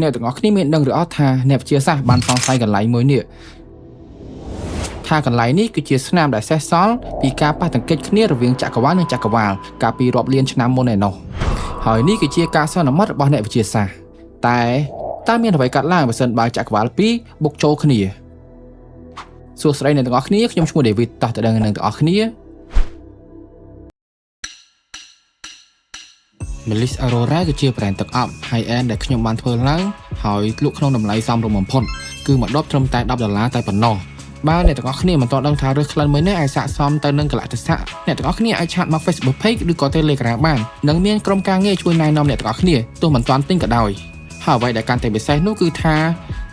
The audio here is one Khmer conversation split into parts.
អ្នកទាំងអស់គ្នាមានដឹងឬអត់ថាអ្នកវិទ្យាសាស្ត្របានសង្ស័យកន្លែងមួយនេះថាកន្លែងនេះគឺជាស្នាមដែលសេសសល់ពីការប៉ះទង្គិចគ្នារវាងចក្រវាឡនិងចក្រវាឡកាលពីរាប់លានឆ្នាំមុនឯណោះហើយនេះគឺជាការសន្មតរបស់អ្នកវិទ្យាសាស្ត្រតែតើមានអ្វីកើតឡើងបើសិនបើចក្រវាឡពីរបុកចូលគ្នាសួស្តីអ្នកទាំងអស់គ្នាខ្ញុំឈ្មោះ David តោះទៅដឹងនឹងទាំងអស់គ្នា Melis Aurora គឺជា brand ទឹកអប់ high end ដែលខ្ញុំបានធ្វើឡើងហើយលក់ក្នុងតម្លៃសមរម្យបំផុតគឺមួយដបត្រឹមតែ$10តែប៉ុណ្ណោះបើអ្នកទាំងអស់គ្នាមិនទាន់ដឹងថារើសក្លិនមួយនេះអាចស័ក្តិសមទៅនឹងកលៈទេសៈអ្នកទាំងអស់គ្នាអាចឆាតមក Facebook page ឬក៏ Telegram បាននិងមានក្រុមការងារជួយណែនាំអ្នកទាំងអស់គ្នាទោះមិនទាន់ទិញក៏ដោយហើយអ្វីដែលកាន់តែពិសេសនោះគឺថា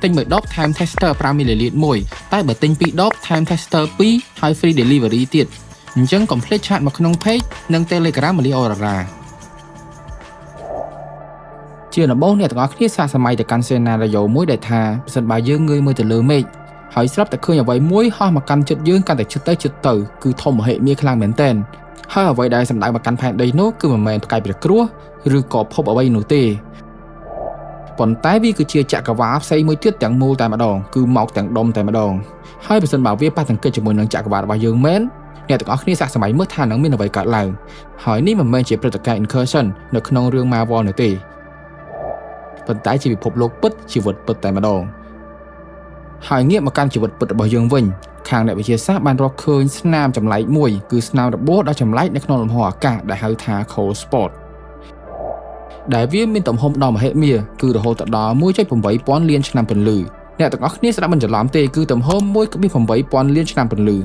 ទិញមួយដបថែម tester 5 ml មួយតែបើទិញ2ដបថែម tester 2ហើយ free delivery ទៀតអញ្ចឹងកុំភ្លេចឆាតមកក្នុង page និង Telegram Melis Aurora ជាដំបូងអ្នកទាំងអស់គ្នាសាកសម័យទៅកាន់ scenario មួយដែលថាប្រសិនបើយើងងើយមើលទៅលើមេឃហើយស្រាប់តែឃើញអ្វីមួយហោះមកកាន់ជិតយើងកាន់តែជិតទៅគឺធំមហិមាខ្លាំងមែនទែនហើយអ្វីដែលសម្ដៅមកកាន់ផែនដីនោះគឺមិនមែនផ្កាយព្រះគ្រោះឬក៏ភពអ្វីនោះទេប៉ុន្តែវាគឺជាចក្រវាឡផ្សេងមួយទៀតទាំងមូលតែម្ដងគឺមកទាំងដុំតែម្ដងហើយប្រសិនបើវាប៉ះទង្គិចជាមួយនឹងចក្រវាឡរបស់យើងមែនអ្នកទាំងអស់គ្នាសាកសម័យមើលថានឹងមានអ្វីកើតឡើងហើយនេះមិនមែនជាព្រឹត្តិការណ៍ incursion នៅក្នុងរឿង Marvel នោះទេប៉ុន្តែជាពិភពលោកពិតជីវិតពិតតែម្ដងហើយងាកមកកាន់ជីវិតពិតរបស់យើងវិញខាងអ្នកវិទ្យាសាស្ត្របានរកឃើញស្នាមចម្លែកមួយគឺស្នាមរបួសដ៏ចម្លែកនៅក្នុងលំហអាកាសដែលហៅថា cold spot ដែលវាមានទំហំដ៏មហិមាគឺរហូតដល់ 1.8 លានឆ្នាំពន្លឺអ្នកទាំងអស់គ្នាស្ដាប់មិនច្រឡំទេគឺទំហំ 1.8 លានឆ្នាំពន្លឺ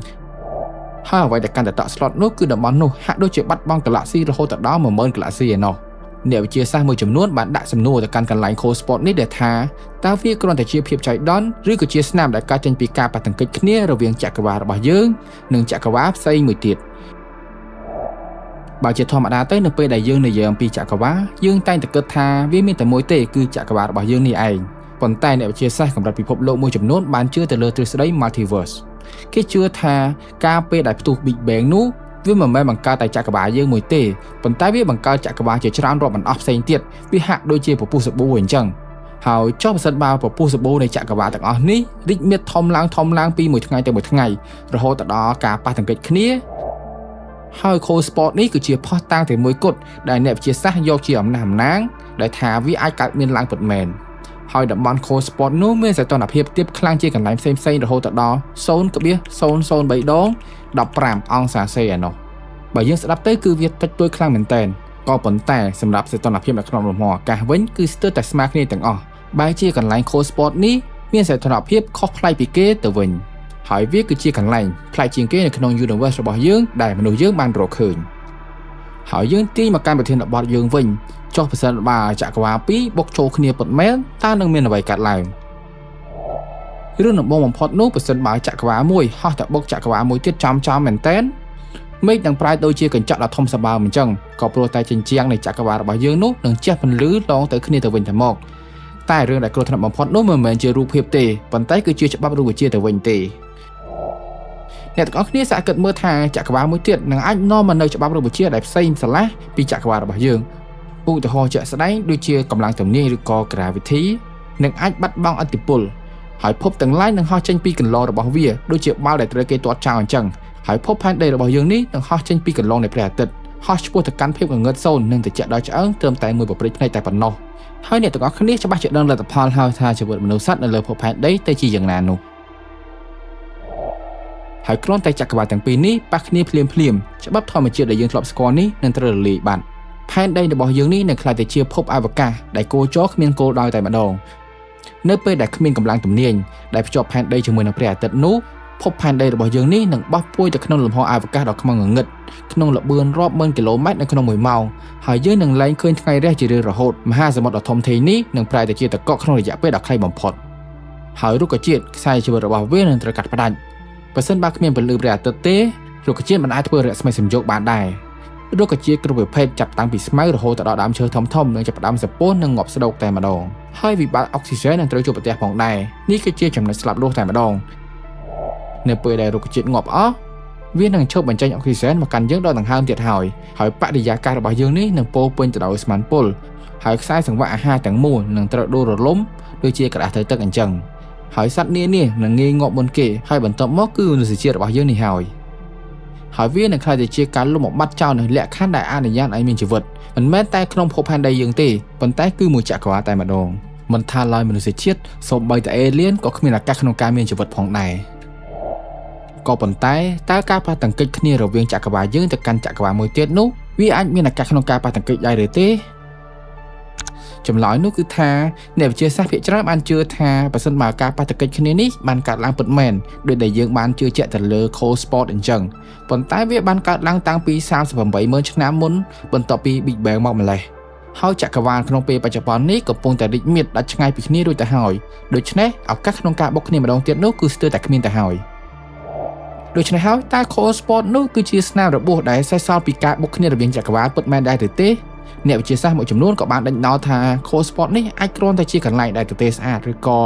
ហើយអ្វីដែលកាន់តែតក់ស្លុតនោះគឺតំបន់នោះហាក់ដូចជាបាត់បង់កាឡាក់ស៊ីរហូតដល់ 10000 កាឡាក់ស៊ីឯណោះអ្នកវិទ្យាសាស្ត្រមួយចំនួនបានដាក់សំណួរទៅកាន់កន្លែង cold spot នេះដែលថាតើវាគ្រាន់តែជាភាពចៃដន្យឬក៏ជាស្នាមដែលកើតចេញពីការប៉ះទង្គិចគ្នារវាងចក្រវាឡរបស់យើងនិងចក្រវាឡផ្សេងមួយទៀតបើជាធម្មតាទៅនៅពេលដែលយើងនិយាយអំពីចក្រវាឡយើងតែងតែគិតថាវាមានតែមួយទេគឺចក្រវាឡរបស់យើងនេះឯងប៉ុន្តែអ្នកវិទ្យាសាស្ត្រកម្រិតពិភពលោកមួយចំនួនបានជឿទៅលើទ្រឹស្ដី multiverse គេជឿថាការពេលដែលផ្ទុះ Big Bang នោះវាមិនមែនបង្កើតតែចក្រវាឡយើងមួយទេប៉ុន្តែវាបង្កើតចក្រវាឡជាច្រើនរាប់មិនអស់ផ្សេងទៀតវាហាក់ដូចជាពពុះសាប៊ូអញ្ចឹងហើយចុះប្រសិនបើពពុះសាប៊ូនៃចក្រវាឡទាំងអស់នេះរីកមាឌធំឡើងពីមួយថ្ងៃទៅមួយថ្ងៃរហូតដល់ការប៉ះទង្គិចគ្នាហើយ cold spot នេះគឺជាភស្តុតាងតែមួយគត់ដែលអ្នកវិទ្យាសាស្ត្រយកជាអំណះដែលថាវាអាចកើតមានឡើងពិតមែនហើយតំបន់ cold spot នោះមានសីតុណ្ហភាពទាបខ្លាំងជាកន្លែងផ្សេងរហូតដល់ 0.003 ដង 15 អង្សាសេឯណោះបើយើងស្ដាប់ទៅគឺវាតិចតួចខ្លាំងមែនតើក៏ប៉ុន្តែសម្រាប់សីតុណ្ហភាពនៅក្នុងលំហអាកាសវិញគឺស្ទើរតែស្មើគ្នាទាំងអស់បែរជាកន្លែង cold spot នេះមានសីតុណ្ហភាពខុសប្លែកពីគេទៅវិញហើយវាគឺជាកន្លែងប្លែកជាងគេនៅក្នុង universe របស់យើងដែលមនុស្សយើងបានរកឃើញហើយយើងទាញមកកាន់ប្រធានបទយើងវិញចុះប្រសិនបើចក្រវាឡពីរបុកចូលគ្នាពិតមែនតើនឹងមានអ្វីកើតឡើងរឿងដំបូងបំផុតនោះប្រសិនបើចក្រវាឡមួយហោះទៅបុកចក្រវាឡមួយទៀតចំមែនតើមេឃនឹងប្រែដូចជាកញ្ចក់ដ៏ធំសម្បើមអញ្ចឹងក៏ព្រោះតែជញ្ជាំងនៃចក្រវាឡរបស់យើងនោះនឹងជះពន្លឺឡងទៅគ្នាទៅវិញទៅមកតែរឿងដែលគ្រោះថ្នាក់បំផុតនោះមិនមែនជារូបភាពទេប៉ុន្តែគឺជាច្បាប់រូបវិទ្យាទៅវិញទេអ្នកទាំងអស់គ្នាសាកគិតមើលថាចក្រវាឡមួយទៀតនឹងអាចនាំមកនៅច្បាប់រូបវិទ្យាដែលផ្សេងស្រឡះពីចក្រវាឡរបស់យើងឧទាហរណ៍ជាក់ស្ដែងដូចជាកម្លាំងទំនាយឬក៏ gravity នឹងអាចបាត់បង់ឥទ្ធិពលហើយភពទាំងឡាយនឹងហោះចេញពីកន្លងរបស់វាដូចជាបាល់ដែលត្រូវគេទាត់ចោលអញ្ចឹងហើយភពផែនដីរបស់យើងនេះនឹងហោះចេញពីកន្លងនៃព្រះអាទិត្យហោះឆ្ពោះទៅកាន់ភាពងងឹតសូន្យនិងត្រជាក់ដល់ឆ្អឹងត្រឹមតែមួយប្រព្រឹត្តភ្នែកតែប៉ុណ្ណោះហើយអ្នកទាំងអស់គ្នាច្បាស់ជាដឹងលទ្ធផលហើយថាជីវិតមនុស្សសត្វនៅលើភពផែនដីទៅជាយ៉ាងណានោះហើយគ្រាន់តែចក្រវាឡទាំងពីរនេះប៉ះគ្នាភ្លាមច្បាប់ធម្មជាតិដែលយើងធ្លាប់ស្គាល់នេះនឹងត្រូវរលាយបាត់ផែនដីរបស់យើងនេះនឹងក្លាយទៅជាភពអវកាសដែលគោចរគ្មានគោលដៅតែម្ដងនៅពេលដែលគ្មានកម្លាំងទំនាញដែលភ្ជាប់ផែនដីជាមួយនឹងព្រះអាទិត្យនោះភពផែនដីរបស់យើងនេះនឹងបោះពួយទៅក្នុងលំហអវកាសដ៏ខ្មៅងងឹតក្នុងល្បឿនរាប់ម៉ឺនគីឡូម៉ែត្រនៅក្នុង1ម៉ោងហើយយើងនឹងលែងឃើញថ្ងៃរះជារៀងរហូតមហាសមុទ្រដ៏ធំធេងនេះនឹងប្រែទៅជាទឹកកកក្នុងរយៈពេលដ៏ខ្លីបំផុតហើយរុក្ខជាតិខ្សែជីវិតរបស់វានឹងត្រូវកាត់ផ្ដាច់បើសិនបើគ្មានពន្លឺព្រះអាទិត្យទេរុក្ខជាតិមិនអាចធ្វើរស្មីសំយោគបានដែររុក្ខជាតិគ្រប់ប្រភេទចាប់តាំងពីស្មៅរហូតដល់ដើមឈើធំនឹងចាប់ផ្ដើមសពោះនិងងាប់ស្ដោកតែម្ដងហើយវិបត្តិអុកស៊ីហ្សែននឹងត្រូវជួបប្រទះផងដែរនេះគឺជាចំណុចស្លាប់រស់តែម្ដងនៅពេលដែលរុក្ខជាតិងាប់អស់វានឹងឈប់បញ្ចេញអុកស៊ីហ្សែនមកកាន់យើងដល់ដង្ហើមទៀតហើយបរិយាកាសរបស់យើងនេះនឹងពោពេញទៅដោយឧស្ម័នពុល ហើយខ្សែសង្វាក់អាហារទាំងមូលនឹងត្រូវដួលរលំដូចជាក្រដាសត្រូវទឹកអញ្ចឹងហើយសត្វនានានឹងងាយងាប់មុនគេហើយបន្ទាប់មកគឺមនុស្សជាតិរបស់យើងនេះហើយវានឹងក្លាយទៅជាការលុបបំបាត់ចោលនៅលក្ខខណ្ឌដែលអនុញ្ញាតឲ្យមានជីវិតមិនមែនតែក្នុងភពផែនដីយើងទេប៉ុន្តែគឺមួយចក្រវាឡតែម្ដងមិនថាឡើយមនុស្សជាតិសូម្បីតែអេលៀនក៏គ្មានឱកាសក្នុងការមានជីវិតផងដែរក៏ប៉ុន្តែតើការប៉ះទង្គិចគ្នារវាងចក្រវាឡយើងទៅកាន់ចក្រវាឡមួយទៀតនោះវាអាចមានឱកាសក្នុងការប៉ះទង្គិចដែរឬទេចម្លើយនោះគឺថាអ្នកវិទ្យាសាស្ត្រភាគច្រើនបានជឿថាប្រសិនបើការប៉ះទង្គិចគ្នានេះបានកើតឡើងពិតមែនដោយដែលយើងបានជឿជាក់ទៅលើ cold spot អញ្ចឹងប៉ុន្តែវាបានកើតឡើងតាំងពី 38,000 ឆ្នាំមុនបន្ទាប់ពី Big Bang មកម្លេះហើយចក្រវាឡក្នុងពេលបច្ចុប្បន្ននេះកំពុងតែរីកមាឌដាច់ឆ្ងាយពីគ្នារួចទៅហើយដូច្នេះឱកាសក្នុងការបុកគ្នាម្ដងទៀតនោះគឺស្ទើរតែគ្មានទៅហើយដូច្នេះហើយតើ cold spot នោះគឺជាស្នាមរបួសដែលសេសសល់ពីការបុកគ្នារវាងចក្រវាឡពិតមែនដែរឬទេអ្នកវិទ្យាសាស្ត្រមួយចំនួនក៏បានដេញដោលថា cold spot នេះអាចគ្រាន់តែជាកន្លែងដែលទទេស្អាតឬក៏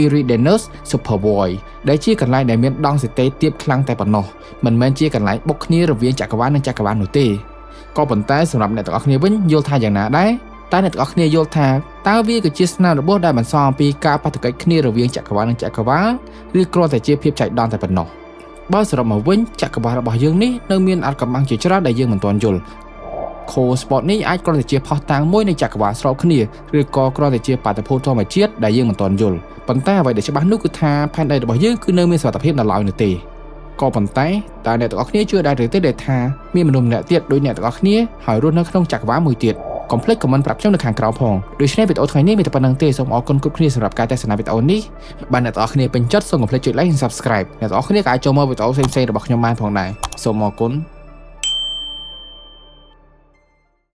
Eridanus supervoid ដែលជាកន្លែងដែលមានដង់សីតេទាបខ្លាំងតែប៉ុណ្ណោះមិនមែនជាកន្លែងបុកគ្នារវាងចក្រវាឡនិងចក្រវាឡនោះទេក៏ប៉ុន្តែសម្រាប់អ្នកទាំងអស់គ្នាវិញយល់ថាយ៉ាងណាដែរតែអ្នកទាំងអស់គ្នាយល់ថាតើវាគឺជាស្នាមរបួសដែលបន្សល់អំពីការប៉ះទង្គិចគ្នារវាងចក្រវាឡនិងចក្រវាឡឬគ្រាន់តែជាភាពចៃដន្យតែប៉ុណ្ណោះបើសរុបមកវិញចក្រវាឡរបស់យើងនេះនៅមានអាថ៌កំបាំងជាច្រើនដែលយើងមិនទាន់យល់cold spot នេះអាចគ្រាន់តែជាផុសតាំងមួយនៃចក្រវាឡស្របគ្នាឬក៏គ្រាន់តែជាបាតុភូតធម្មជាតិដែលយើងមិនទាន់យល់ប៉ុន្តែអ្វីដែលច្បាស់នោះគឺថាផែនដីរបស់យើងគឺនៅមានសុវត្ថិភាពនៅឡើយនោះទេក៏ប៉ុន្តែតើអ្នកទាំងអស់គ្នាជឿដែរឬទេដែលថាមានមនុស្សម្នាក់ទៀតដូចអ្នកទាំងអស់គ្នាហើយរស់នៅក្នុងចក្រវាឡមួយទៀតកុំភ្លេចខមមិនប្រាប់ខ្ញុំនៅខាងក្រោមផងដូច្នេះវីដេអូថ្ងៃនេះមានតែប៉ុណ្្នឹងទេសូមអរគុណគ្រប់គ្នាសម្រាប់ការទស្សនាវីដេអូនេះបើអ្នកទាំងអស់គ្នាពេញចិត្តសូមកុំភ្លេចចុច like និង subscribe អ្នកទាំងអស់គ្នាក៏អាចចូលមើលវីដេអូផ្សេងៗរបស់ខ្ញុំបានផងដែរសូមអរគុណ